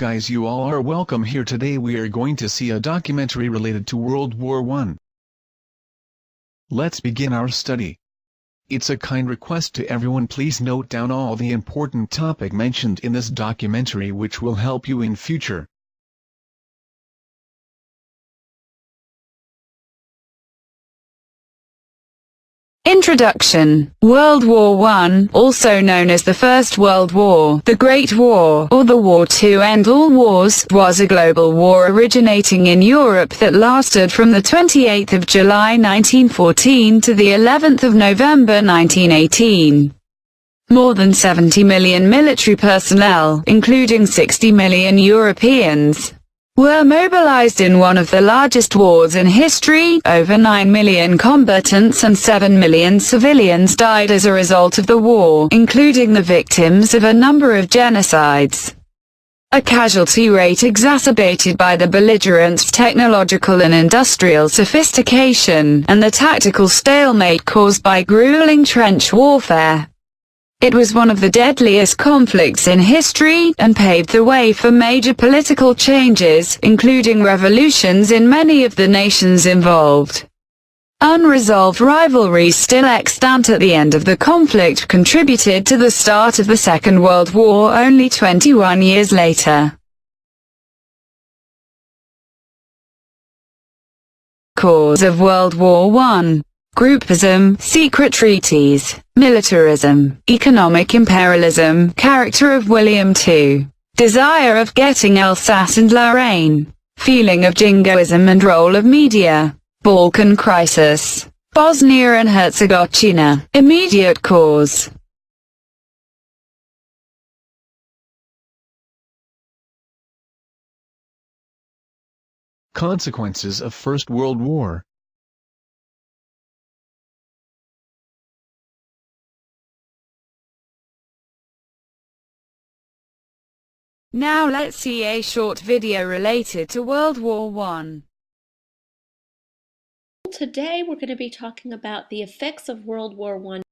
guys, you all are welcome here. Today we are going to see a documentary related to World War I. Let's begin our study. It's a kind request to everyone, please note down all the important topic mentioned in this documentary which will help you in future. Introduction. World War I, also known as the First World War, the Great War, or the War to End All Wars, was a global war originating in Europe that lasted from the 28th of July 1914 to the 11th of November 1918. More than 70 million military personnel, including 60 million Europeans, were mobilized in one of the largest wars in history. Over 9 million combatants and 7 million civilians died as a result of the war, including the victims of a number of genocides. A casualty rate exacerbated by the belligerents' technological and industrial sophistication, and the tactical stalemate caused by grueling trench warfare. It was one of the deadliest conflicts in history, and paved the way for major political changes, including revolutions in many of the nations involved. Unresolved rivalries still extant at the end of the conflict contributed to the start of the Second World War only 21 years later. Cause of World War I: groupism, secret treaties, militarism, economic imperialism, character of William II, desire of getting Alsace and Lorraine, feeling of jingoism and role of media, Balkan crisis, Bosnia and Herzegovina. Immediate cause. Consequences of First World War. Now let's see a short video related to World War I. Today we're going to be talking about the effects of World War I.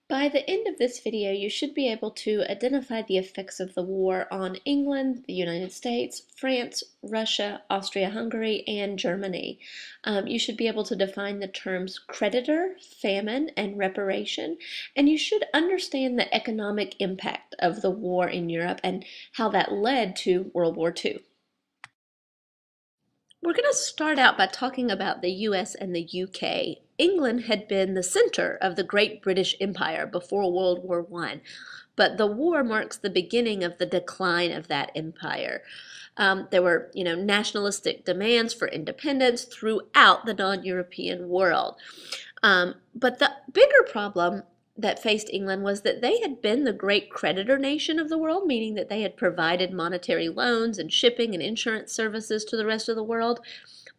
By the end of this video, you should be able to identify the effects of the war on England, the United States, France, Russia, Austria-Hungary, and Germany. You should be able to define the terms creditor, famine, and reparation, and you should understand the economic impact of the war in Europe and how that led to World War II. We're going to start out by talking about the US and the UK. England had been the center of the Great British Empire before World War I, but the war marks the beginning of the decline of that empire. There were, nationalistic demands for independence throughout the non-European world. But the bigger problem that faced England was that they had been the great creditor nation of the world, meaning that they had provided monetary loans and shipping and insurance services to the rest of the world.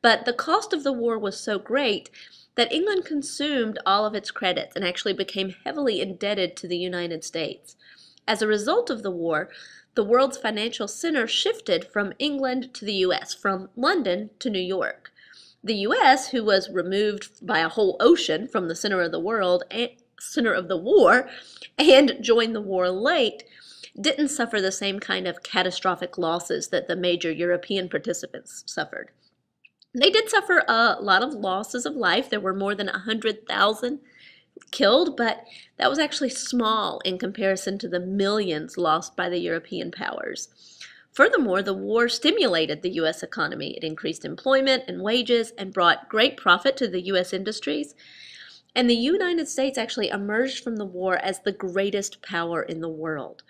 But the cost of the war was so great that England consumed all of its credits and actually became heavily indebted to the United States. As a result of the war, the world's financial center shifted from England to the US, from London to New York. The US, who was removed by a whole ocean from the center of the world and center of the war and joined the war late, didn't suffer the same kind of catastrophic losses that the major European participants suffered. They did suffer a lot of losses of life. There were more than 100,000 killed, but that was actually small in comparison to the millions lost by the European powers. Furthermore, the war stimulated the U.S. economy. It increased employment and wages and brought great profit to the U.S. industries. And the United States actually emerged from the war as the greatest power in the world.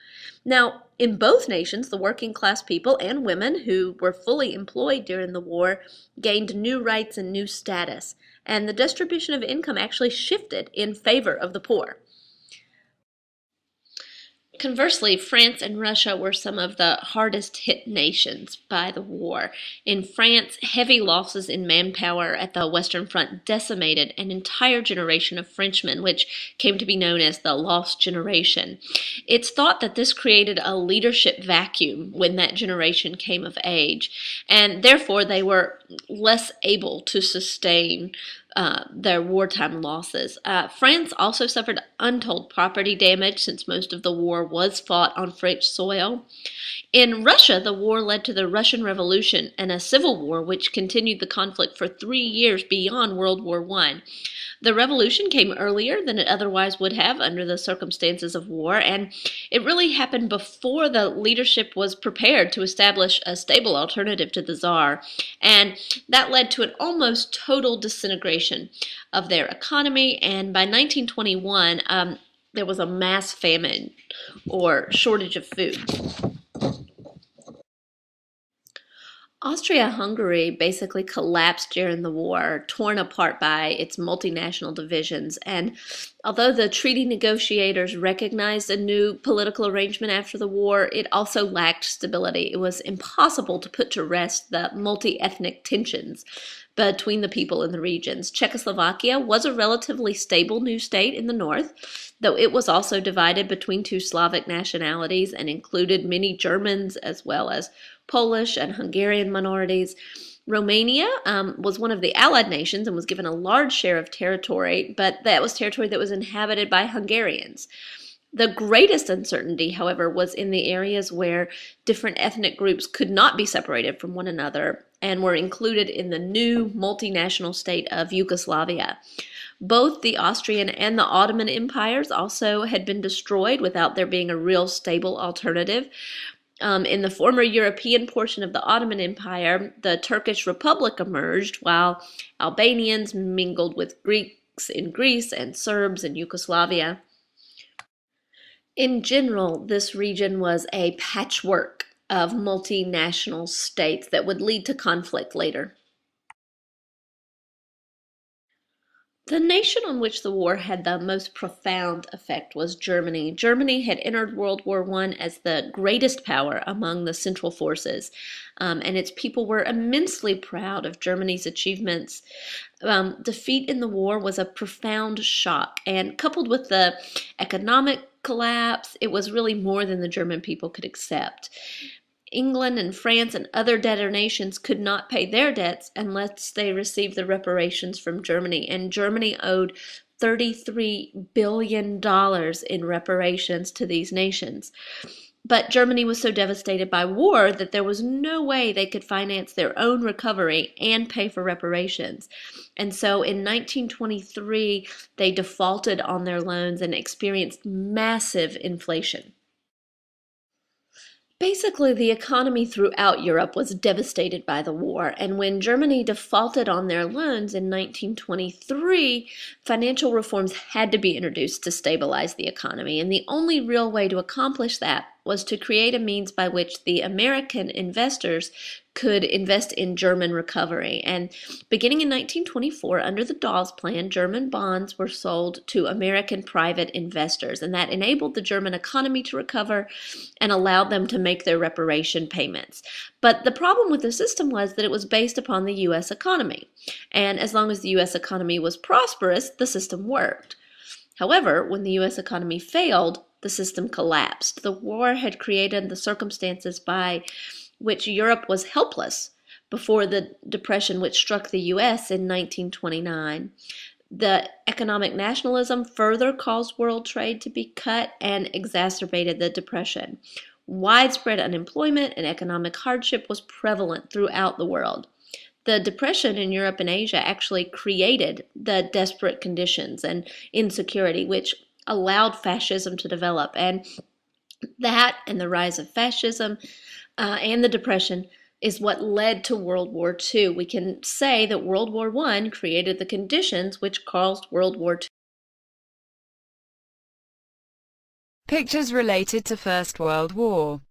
Now, in both nations, the working class people and women who were fully employed during the war gained new rights and new status, and the distribution of income actually shifted in favor of the poor. Conversely, France and Russia were some of the hardest hit nations by the war. In France, heavy losses in manpower at the Western Front decimated an entire generation of Frenchmen, which came to be known as the Lost Generation. It's thought that this created a leadership vacuum when that generation came of age, and therefore they were less able to sustain their wartime losses. France also suffered untold property damage since most of the war was fought on French soil. In Russia, the war led to the Russian Revolution and a civil war which continued the conflict for 3 years beyond World War I. The revolution came earlier than it otherwise would have under the circumstances of war, and it really happened before the leadership was prepared to establish a stable alternative to the Tsar, and that led to an almost total disintegration of their economy, and by 1921, there was a mass famine or shortage of food. Austria-Hungary basically collapsed during the war, torn apart by its multinational divisions, and although the treaty negotiators recognized a new political arrangement after the war, it also lacked stability. It was impossible to put to rest the multi-ethnic tensions between the people in the regions. Czechoslovakia was a relatively stable new state in the north, though it was also divided between two Slavic nationalities and included many Germans as well as Polish and Hungarian minorities. Romania was one of the Allied nations and was given a large share of territory, but that was territory that was inhabited by Hungarians. The greatest uncertainty, however, was in the areas where different ethnic groups could not be separated from one another and were included in the new multinational state of Yugoslavia. Both the Austrian and the Ottoman empires also had been destroyed without there being a real stable alternative. In the former European portion of the Ottoman Empire, the Turkish Republic emerged, while Albanians mingled with Greeks in Greece and Serbs in Yugoslavia. In general, this region was a patchwork of multinational states that would lead to conflict later. The nation on which the war had the most profound effect was Germany. Germany had entered World War I as the greatest power among the Central Forces, and its people were immensely proud of Germany's achievements. Defeat in the war was a profound shock, and coupled with the economic collapse, it was really more than the German people could accept. England and France and other debtor nations could not pay their debts unless they received the reparations from Germany, and Germany owed $33 billion in reparations to these nations. But Germany was so devastated by war that there was no way they could finance their own recovery and pay for reparations. And so in 1923, they defaulted on their loans and experienced massive inflation. Basically, the economy throughout Europe was devastated by the war, and when Germany defaulted on their loans in 1923, financial reforms had to be introduced to stabilize the economy, and the only real way to accomplish that was to create a means by which the American investors could invest in German recovery. And beginning in 1924, under the Dawes Plan, German bonds were sold to American private investors, and that enabled the German economy to recover and allowed them to make their reparation payments. But the problem with the system was that it was based upon the U.S. economy, and as long as the U.S. economy was prosperous, the system worked. However, when the U.S. economy failed, the system collapsed. The war had created the circumstances by which Europe was helpless before the depression which struck the U.S. in 1929. The economic nationalism further caused world trade to be cut and exacerbated the depression. Widespread unemployment and economic hardship was prevalent throughout the world. The depression in Europe and Asia actually created the desperate conditions and insecurity which allowed fascism to develop, and that and the rise of fascism and the Depression is what led to World War II. We can say that World War I created the conditions which caused World War II. Pictures related to First World War.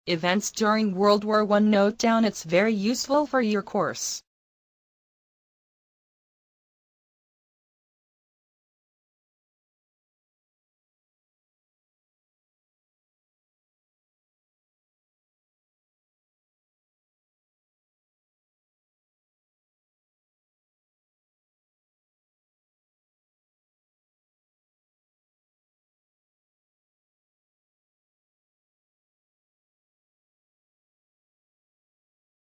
Events during World War I. Note down, it's very useful for your course.